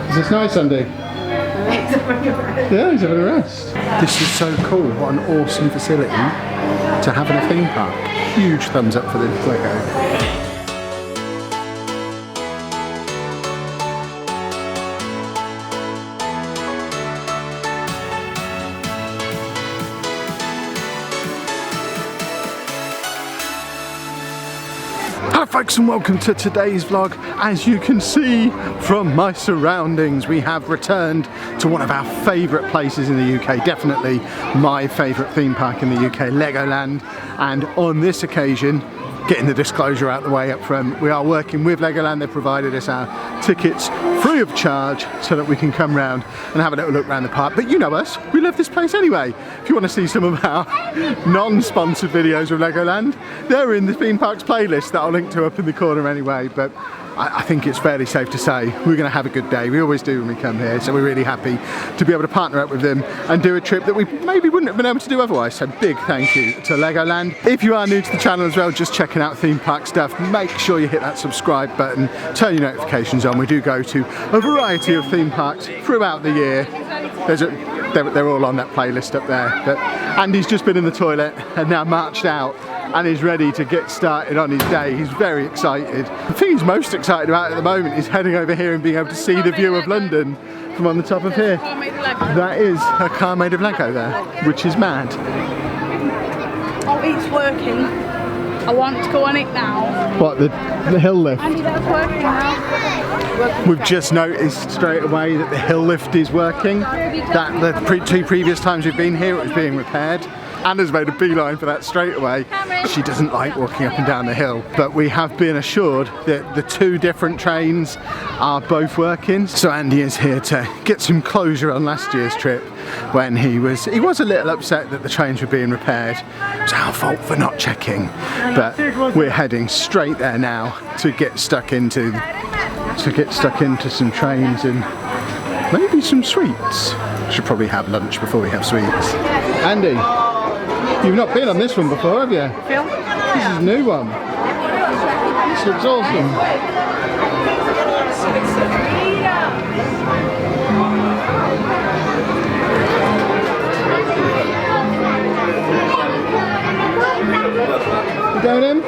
Is this nice, Andy? Yeah, he's having a rest. This is so cool. What an awesome facility to have in a theme park. Huge thumbs up for the Lego. Hello folks and welcome to today's vlog. As you can see from my surroundings, we have returned to one of our favourite places in the UK, definitely my favourite theme park in the UK, Legoland. And on this occasion, getting the disclosure out the way up front, we are working with Legoland. They provided us our tickets free of charge so that we can come round and have a little look around the park. But you know us, we love this place anyway. If you want to see some of our non-sponsored videos of Legoland, they're in the theme parks playlist that I'll link to up in the corner anyway. But I think it's fairly safe to say we're going to have a good day. We always do when we come here, so we're really happy to be able to partner up with them and do a trip that we maybe wouldn't have been able to do otherwise. So big thank you to Legoland. If you are new to the channel as well, just checking out theme park stuff, make sure you hit that subscribe button, turn your notifications on. We do go to a variety of theme parks throughout the year. They're all on that playlist up there. But Andy's just been in the toilet and now marched out and is ready to get started on his day. He's very excited. The thing he's most excited about at the moment is heading over here and being able to see the view of London from on the top of here. That is a car made of Lego there, which is mad. Oh, it's working. I want to go on it now. What, the hill lift? Andy, that's working now. We've just noticed straight away that the hill lift is working. That the two previous times we've been here, it was being repaired. Anna's made a beeline for that straight away. She doesn't like walking up and down the hill, but we have been assured that the two different trains are both working. So Andy is here to get some closure on last year's trip when he was a little upset that the trains were being repaired. It was our fault for not checking, but we're heading straight there now to get stuck into some trains and maybe some sweets. Should probably have lunch before we have sweets. Andy, you've not been on this one before, have you? Phil? This is a new one. This looks awesome. You going in?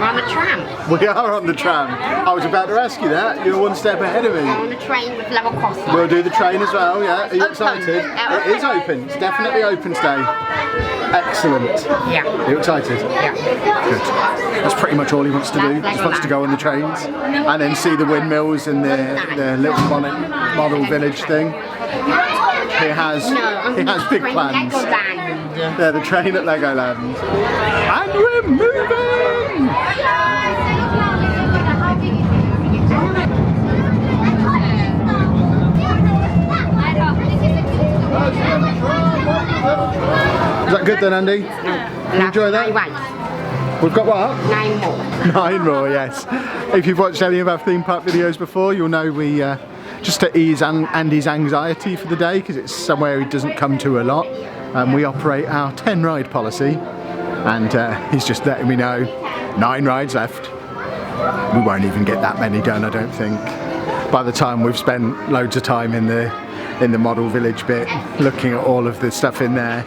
We're on the tram. We are on the tram. I was about to ask you that. You're one step ahead of me. We're on the train with level crossing. We'll do the train as well, yeah. Are you Open. excited? It is open. It's definitely open today. Excellent. Yeah. Are you excited? Yeah. Good. That's pretty much all he wants to do. He just wants to go on the trains and then see the windmills and the little model village thing. He has big plans. Legoland. Yeah, the train at Legoland. And we're moving! Is that good then, Andy? You enjoy that? We've got what? 9 more. 9 more, yes. If you've watched any of our theme park videos before, you'll know we, just to ease Andy's anxiety for the day, because it's somewhere he doesn't come to a lot, we operate our 10 ride policy, and he's just letting me know 9 rides left. We won't even get that many done, I don't think. By the time we've spent loads of time in the model village bit, looking at all of the stuff in there,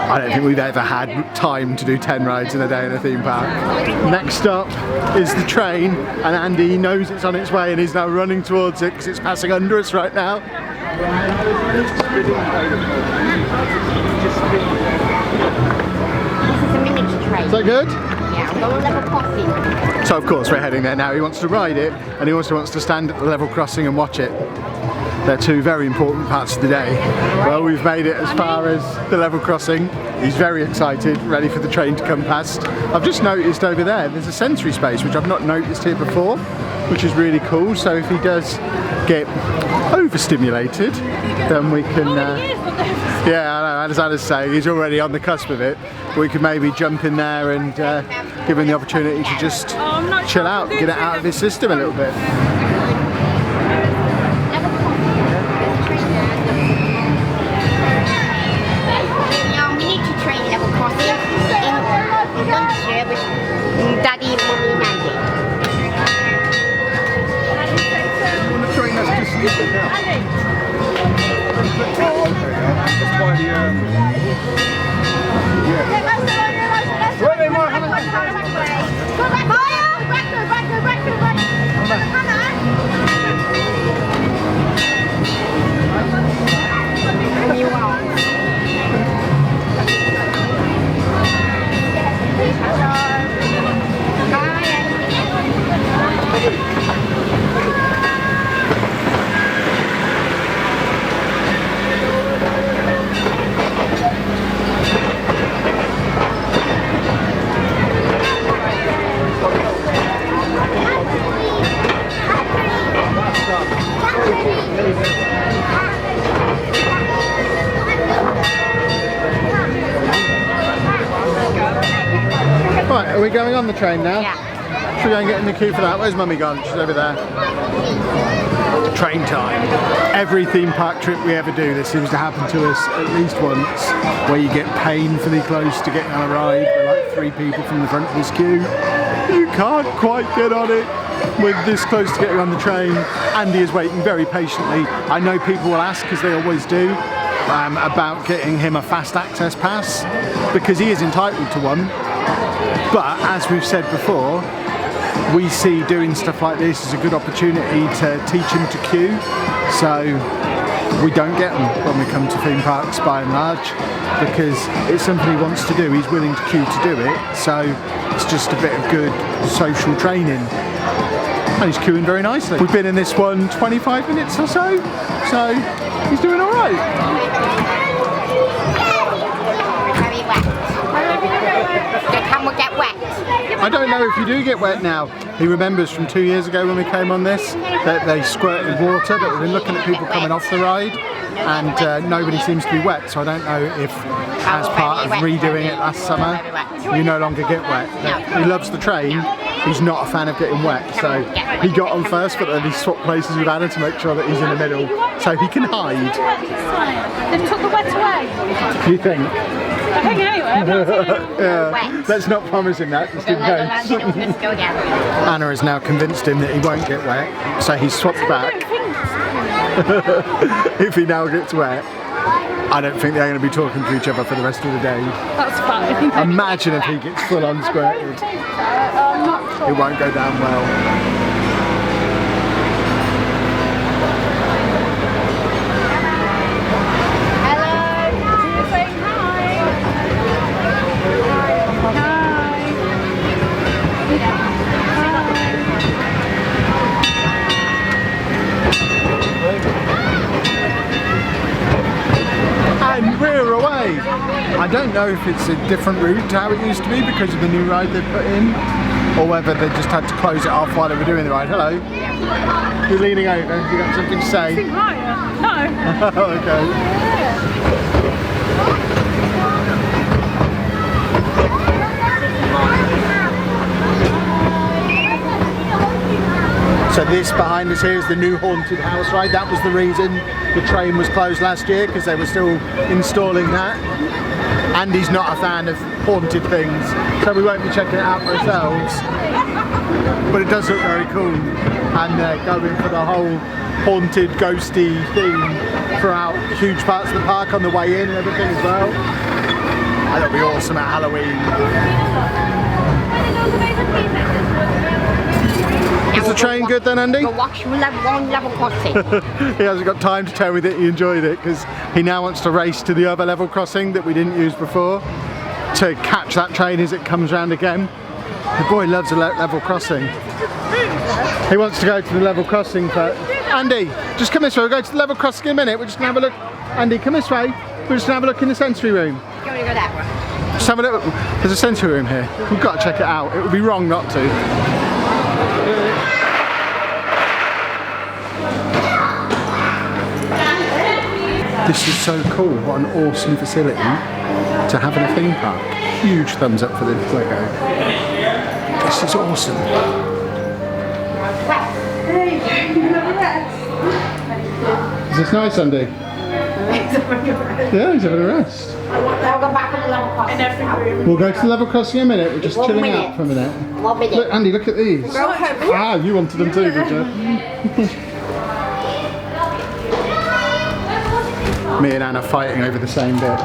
I don't think we've ever had time to do 10 rides in a day in a theme park. Next stop is the train, and Andy knows it's on its way and he's now running towards it because it's passing under us right now. This is a miniature train. Is that good? Yeah, we're on level crossing. So of course we're heading there now. He wants to ride it and he also wants to stand at the level crossing and watch it. They're two very important parts of the day. Well, we've made it as far as the level crossing. He's very excited, ready for the train to come past. I've just noticed over there's a sensory space, which I've not noticed here before, which is really cool. So if he does get overstimulated, then we can, yeah, I know, as Anna's saying, he's already on the cusp of it. We could maybe jump in there and give him the opportunity to just chill out, get it out of his system a little bit. Daddy and Mum Right, are we going on the train now? Yeah. Should we go and get in the queue for that? Where's Mummy gone? She's over there. Train time. Every theme park trip we ever do, this seems to happen to us at least once, where you get painfully close to getting on a ride. We're like 3 people from the front of this queue. You can't quite get on it. We're this close to getting on the train. Andy is waiting very patiently. I know people will ask, because they always do, about getting him a fast access pass, because he is entitled to one. But as we've said before, we see doing stuff like this as a good opportunity to teach him to queue. So we don't get them when we come to theme parks by and large, because it's something he wants to do. He's willing to queue to do it. So it's just a bit of good social training. And he's queuing very nicely. We've been in this one 25 minutes or so he's doing all right. Very wet. Can we get wet? I don't know if you do get wet now. He remembers from 2 years ago when we came on this that they squirted water, but we've been looking at people coming off the ride and nobody seems to be wet, so I don't know if as part of redoing it last summer you no longer get wet. He loves the train, he's not a fan of getting wet, so he got on first, but then he swapped places with Anna to make sure that he's in the middle so he can hide. They've took the wet away. Do you think? I think anyway. Yeah. Let's not promise him that, just in case. Anna has now convinced him that he won't get wet, so he's swapped back. If he now gets wet, I don't think they're going to be talking to each other for the rest of the day. That's fine. Imagine if he gets full on squirted. I'm not sure. It won't go down well. And we're away. I don't know if it's a different route to how it used to be because of the new ride they've put in, or whether they just had to close it off while they were doing the ride. Hello. You're leaning over. You got something to say? No. Okay. So this behind us here is the new haunted house ride. That was the reason the train was closed last year, because they were still installing that. Andy's not a fan of haunted things, so we won't be checking it out for ourselves. But it does look very cool, and they're going for the whole haunted, ghosty theme throughout huge parts of the park on the way in and everything as well. And it'll be awesome at Halloween. Is the train good then, Andy? Go watch level crossing. He hasn't got time to tell me that he enjoyed it, because he now wants to race to the other level crossing that we didn't use before to catch that train as it comes round again. The boy loves a level crossing. He wants to go to the level crossing, but Andy, just come this way. We'll go to the level crossing in a minute. We're just going to have a look. Andy, come this way. We're just going to have a look in the sensory room. You want to go that way? Just have a look. There's a sensory room here. We've got to check it out. It would be wrong not to. This is so cool. What an awesome facility to have in a theme park. Huge thumbs up for this Lego. This is awesome. Is this nice, Andy? Yeah, he's having a rest. We'll go to the level crossing in a minute. We're just chilling out for a minute. 1 minute. Look, Andy, look at these. Ah, you wanted them too, did you? me and Anna fighting over the same bit.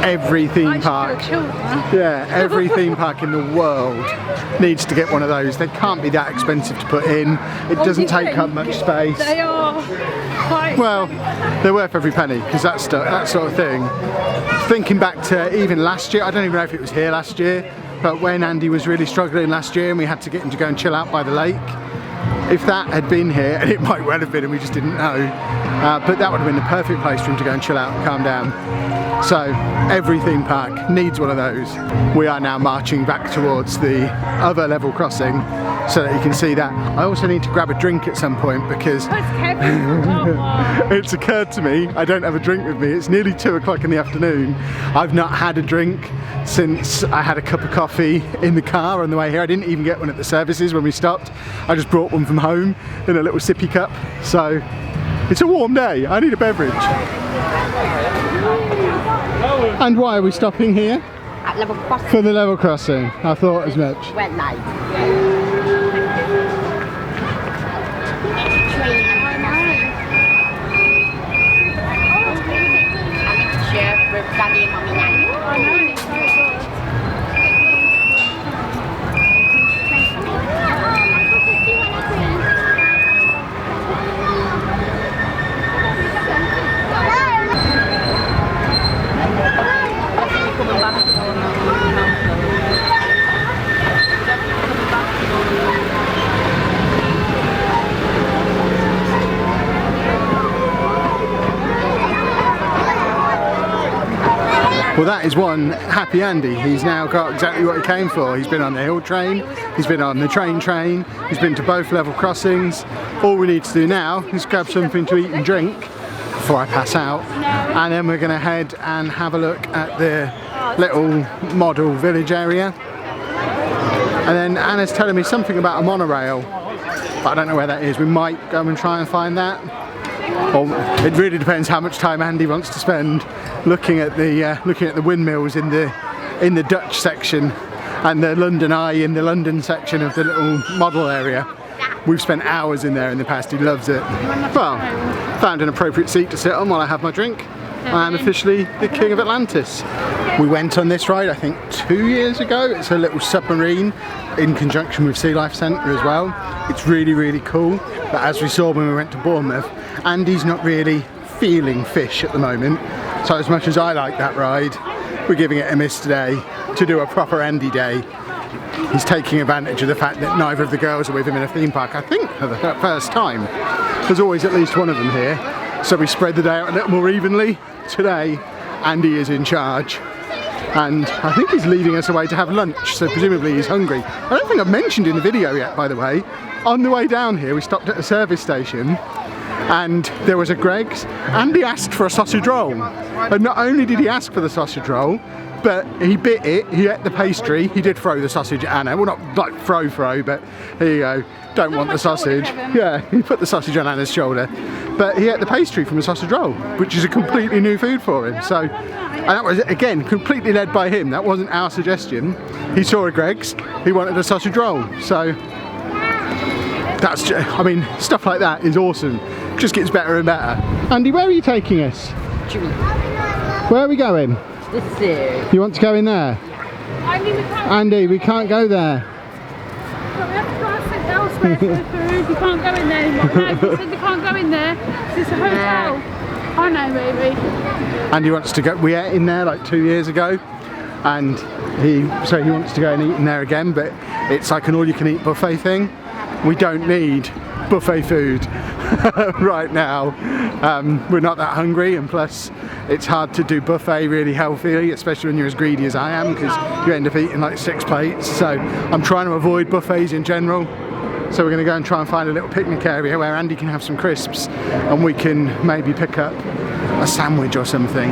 Every theme park, yeah, every theme park in the world needs to get one of those. They can't be that expensive to put in. It doesn't take up much space. They are quite well, they're worth every penny because that sort of thing. Thinking back to even last year, I don't even know if it was here last year, but when Andy was really struggling last year and we had to get him to go and chill out by the lake, if that had been here, and it might well have been and we just didn't know, but that would have been the perfect place for him to go and chill out and calm down. So every theme park needs one of those. We are now marching back towards the other level crossing so that you can see that. I also need to grab a drink at some point because it's occurred to me I don't have a drink with me. It's nearly 2 o'clock in the afternoon. I've not had a drink since I had a cup of coffee in the car on the way here. I didn't even get one at the services when we stopped. I just brought one from home in a little sippy cup. So it's a warm day. I need a beverage. And why are we stopping here? At level crossing. For the level crossing. I thought as much. Red light. Well, that is one happy Andy. He's now got exactly what he came for. He's been on the hill train, he's been on the train, he's been to both level crossings. All we need to do now is grab something to eat and drink before I pass out, and then we're going to head and have a look at the little model village area. And then Anna's telling me something about a monorail, but I don't know where that is. We might go and try and find that. Or it really depends how much time Andy wants to spend looking at the windmills in the Dutch section and the London Eye in the London section of the little model area. We've spent hours in there in the past. He loves it. Well, found an appropriate seat to sit on while I have my drink. I am officially the king of Atlantis. We went on this ride I think 2 years ago. It's a little submarine in conjunction with Sea Life Centre as well. It's really, really cool. But as we saw when we went to Bournemouth, Andy's not really feeling fish at the moment. So as much as I like that ride, we're giving it a miss today to do a proper Andy day. He's taking advantage of the fact that neither of the girls are with him in a theme park, I think for the first time. There's always at least one of them here. So we spread the day out a little more evenly. Today, Andy is in charge. And I think he's leading us away to have lunch, so presumably he's hungry. I don't think I've mentioned in the video yet, by the way. On the way down here, we stopped at a service station and there was a Greggs. Andy asked for a sausage roll. And not only did he ask for the sausage roll, but he bit it, he ate the pastry, he did throw the sausage at Anna. Well, not like throw, but here you go. Don't want the sausage. Yeah, he put the sausage on Anna's shoulder. But he ate the pastry from a sausage roll, which is a completely new food for him. So, and that was, again, completely led by him. That wasn't our suggestion. He saw a Greggs, he wanted a sausage roll. So, that's just, I mean, stuff like that is awesome. Just gets better and better. Andy, where are you taking us? Where are we going? This is. You want to go in there? Andy, we can't go there. We have to go and sit elsewhere for the food. You can't go in there anymore. No, you said you can't go in there. This is a hotel. I know, baby. Andy wants to go. We ate in there like 2 years ago, and he wants to go and eat in there again. But it's like an all-you-can-eat buffet thing. We don't need buffet food right now. We're not that hungry, and plus it's hard to do buffet really healthily, especially when you're as greedy as I am, because you end up eating like 6 plates. So I'm trying to avoid buffets in general. So we're going to go and try and find a little picnic area where Andy can have some crisps and we can maybe pick up a sandwich or something.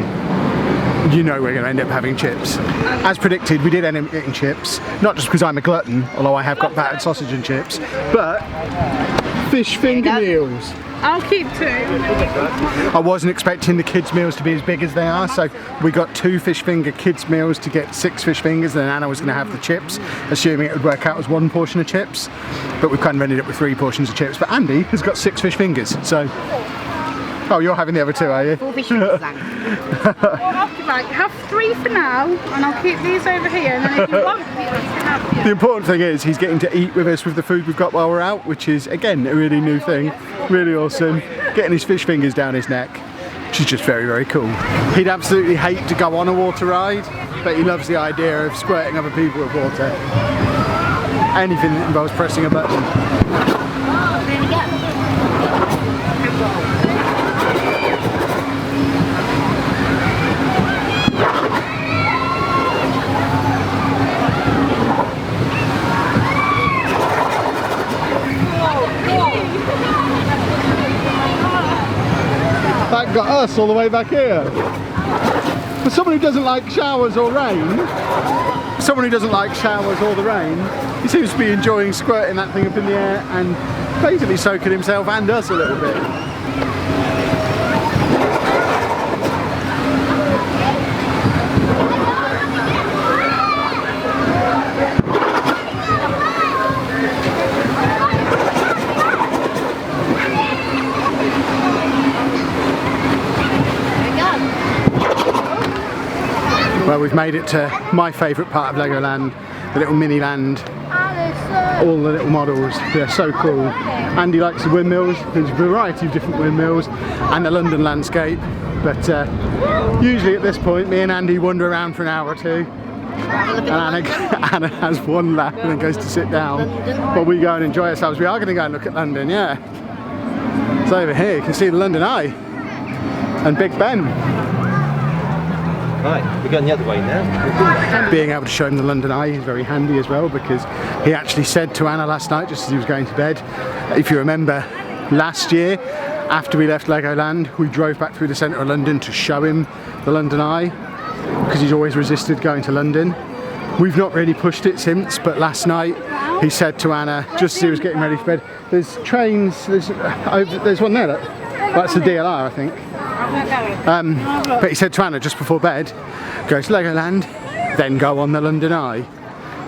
You know we're going to end up having chips. As predicted, we did end up getting chips, not just because I'm a glutton, although I have got battered sausage and chips, but fish finger meals. I'll keep 2. I wasn't expecting the kids' meals to be as big as they are, so we got 2 fish finger kids' meals to get 6 fish fingers, and then Anna was going to have the chips, assuming it would work out as 1 portion of chips. But we've kind of ended up with 3 portions of chips. But Andy has got 6 fish fingers, so... Oh, you're having the other 2, are you? 4 fish fingers, thanks. Right, have 3 for now, and I'll keep these over here, and then if you want, you can have them. The important thing is he's getting to eat with us with the food we've got while we're out, which is, again, a really new thing. Really awesome. Getting his fish fingers down his neck, which is just very, very cool. He'd absolutely hate to go on a water ride, but he loves the idea of squirting other people with water. Anything that involves pressing a button. There we go. That got us all the way back here. For someone who doesn't like showers or rain, or the rain, he seems to be enjoying squirting that thing up in the air and basically soaking himself and us a little bit. Well, we've made it to my favourite part of Legoland, the little Miniland. All the little models, they're so cool. Andy likes the windmills, there's a variety of different windmills, and the London landscape. But usually at this point, me and Andy wander around for an hour or 2. And Anna has 1 lap and then goes to sit down while we go and enjoy ourselves. We are going to go and look at London, yeah. So over here you can see the London Eye and Big Ben. Right, we're going the other way now. Being able to show him the London Eye is very handy as well, because he actually said to Anna last night, just as he was going to bed, if you remember last year, after we left Legoland, we drove back through the centre of London to show him the London Eye, because he's always resisted going to London. We've not really pushed it since, but last night he said to Anna, just as he was getting ready for bed, there's trains, there's one there, look. That's the DLR, I think. But he said to Anna just before bed, go to Legoland, then go on the London Eye.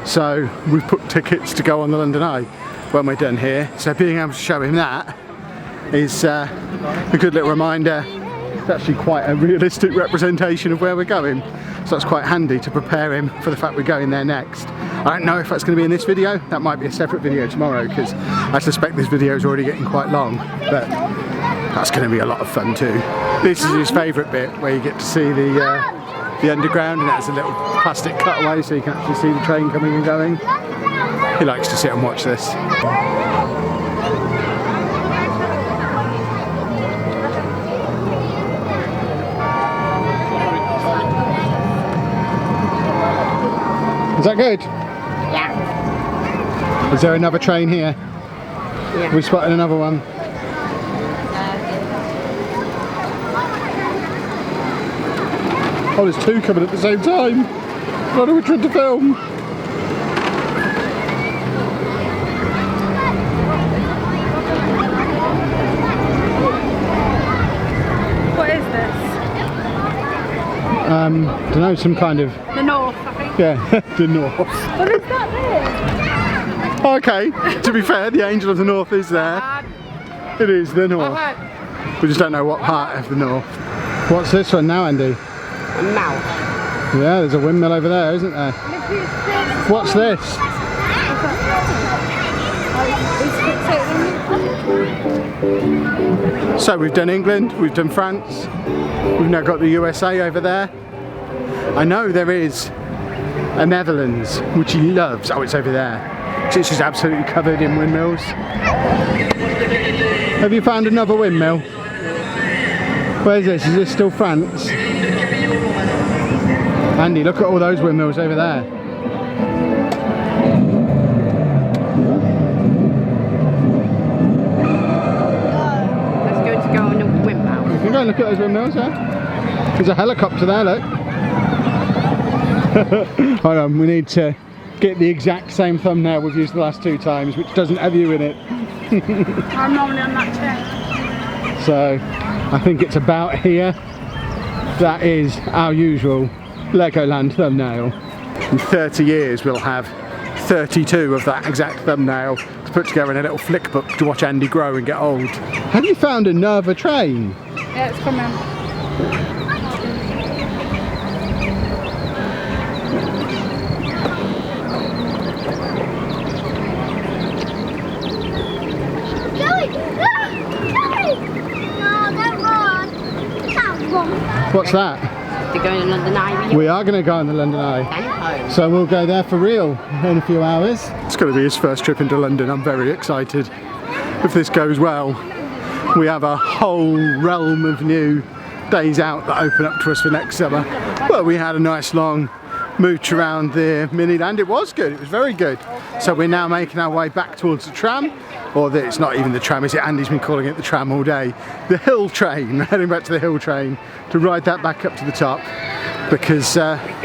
So we've put tickets to go on the London Eye when we're done here. So being able to show him that is a good little reminder. It's actually quite a realistic representation of where we're going. So that's quite handy to prepare him for the fact we're going there next. I don't know if that's going to be in this video. That might be a separate video tomorrow, because I suspect this video is already getting quite long. But that's going to be a lot of fun too. This is his favourite bit, where you get to see the underground, and it has a little plastic cutaway so you can actually see the train coming and going. He likes to sit and watch this. Is that good? Yeah. Is there another train here? Yeah. We spotted another one. Oh, there's 2 coming at the same time. I don't know which one to film. What is this? Don't know, some kind of... The North, I think. Yeah, the North. What is that there? Okay, to be fair, the Angel of the North is there. It is the North. We just don't know what part of the North. What's this one now, Andy? A mouth. Yeah, there's a windmill over there, isn't there? What's this? So we've done England, we've done France, we've now got the USA over there. I know there is a Netherlands, which he loves. Oh, it's over there. It's just absolutely covered in windmills. Have you found another windmill? Where is this? Is this still France? Andy, look at all those windmills over there. Let's go on a windmill. You can go and look at those windmills, yeah? There's a helicopter there, look. Hold on, we need to get the exact same thumbnail we've used the last 2 times, which doesn't have you in it. I'm normally on that chair. So I think it's about here. That is our usual Legoland thumbnail. In 30 years we'll have 32 of that exact thumbnail to put together in a little flick book to watch Andy grow and get old. Have you found another train? Yeah, it's coming. What's that? They're going to London Eye. We are going to go on the London Eye. Home. So we'll go there for real in a few hours. It's going to be his first trip into London. I'm very excited. If this goes well, we have a whole realm of new days out that open up to us for next summer. Well, we had a nice long mooch around the Miniland. It was good. It was very good. So we're now making our way back towards the tram. Or it's not even the tram, is it? Andy's been calling it the tram all day. The hill train. We're heading back to the hill train to ride that back up to the top because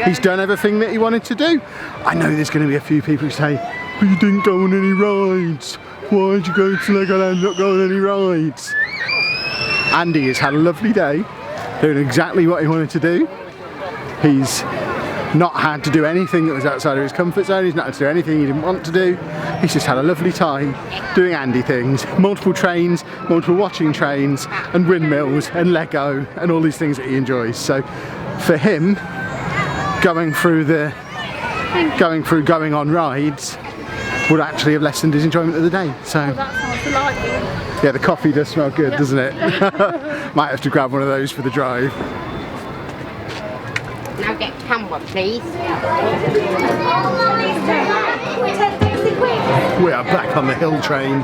he's done everything that he wanted to do. I know there's going to be a few people who say, but you didn't go on any rides. Why'd you go to Legoland not go on any rides? Andy has had a lovely day doing exactly what he wanted to do. He's not had to do anything that was outside of his comfort zone. He's not had to do anything he didn't want to do. He's just had a lovely time doing Andy things. Multiple trains, multiple watching trains and windmills and Lego and all these things that he enjoys. So for him, going on rides would actually have lessened his enjoyment of the day. So That sounds delightful. yeah, the coffee does smell good, doesn't it? Might have to grab one of those for the drive. Now get camera, please. We are back on the hill train,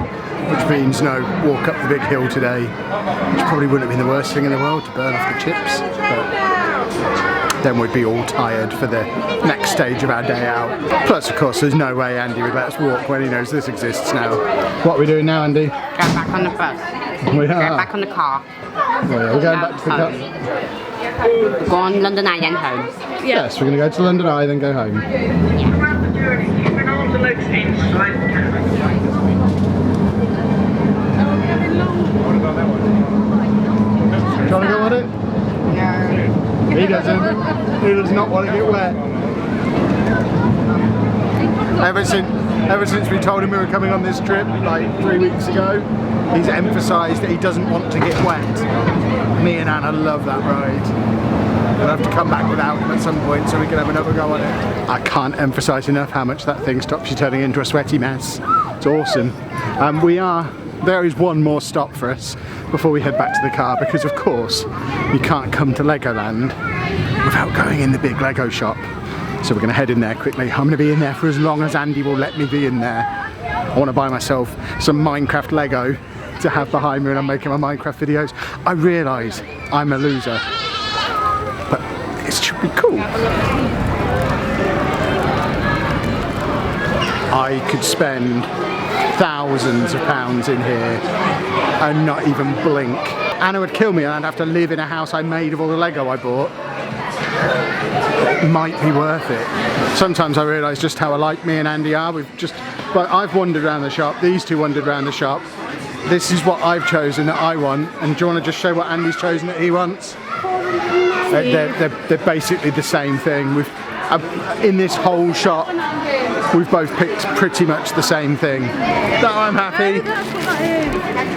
which means no walk up the big hill today, which probably wouldn't have been the worst thing in the world to burn off the chips, but then we'd be all tired for the next stage of our day out. Plus, of course, there's no way Andy would let us walk when he knows this exists now. What are we doing now, Andy? Go back on the bus. We Go are. back on the car. We're going back to the car. Go on London Eye then home. Yes, we're going to go to London Eye, then go home. Throughout the journey, keeping all the legs inside the cabin. Do you want to go on it? No. He doesn't. He does not want to get wet. Ever since we told him we were coming on this trip, like 3 weeks ago, he's emphasised that he doesn't want to get wet. Me and Anna love that ride. We'll have to come back without him at some point so we can have another go on it. I can't emphasise enough how much that thing stops you turning into a sweaty mess. It's awesome. There is one more stop for us before we head back to the car because of course you can't come to Legoland without going in the big Lego shop. So we're going to head in there quickly. I'm going to be in there for as long as Andy will let me be in there. I want to buy myself some Minecraft Lego to have behind me when I'm making my Minecraft videos. I realise I'm a loser, but it should be cool. I could spend thousands of pounds in here and not even blink. Anna would kill me and I'd have to live in a house I made of all the Lego I bought. It might be worth it. Sometimes I realise just how alike me and Andy are. I've wandered around the shop, these two wandered around the shop. This is what I've chosen that I want, and do you want to just show what Andy's chosen that he wants? They're basically the same thing. In this whole shop, we've both picked pretty much the same thing. So I'm happy.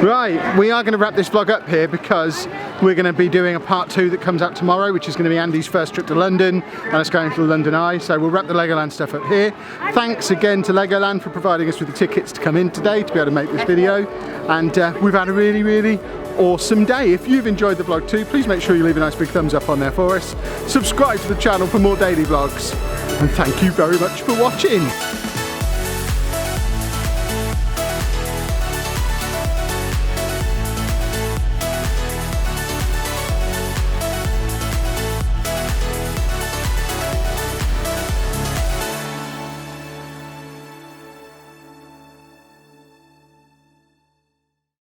Right, we are going to wrap this vlog up here because we're going to be doing a part 2 that comes out tomorrow, which is going to be Andy's first trip to London and us going to the London Eye. So we'll wrap the Legoland stuff up here. Thanks again to Legoland for providing us with the tickets to come in today to be able to make this video. And we've had a really, really awesome day. If you've enjoyed the vlog too, please make sure you leave a nice big thumbs up on there for us. Subscribe to the channel for more daily vlogs. And thank you very much for watching.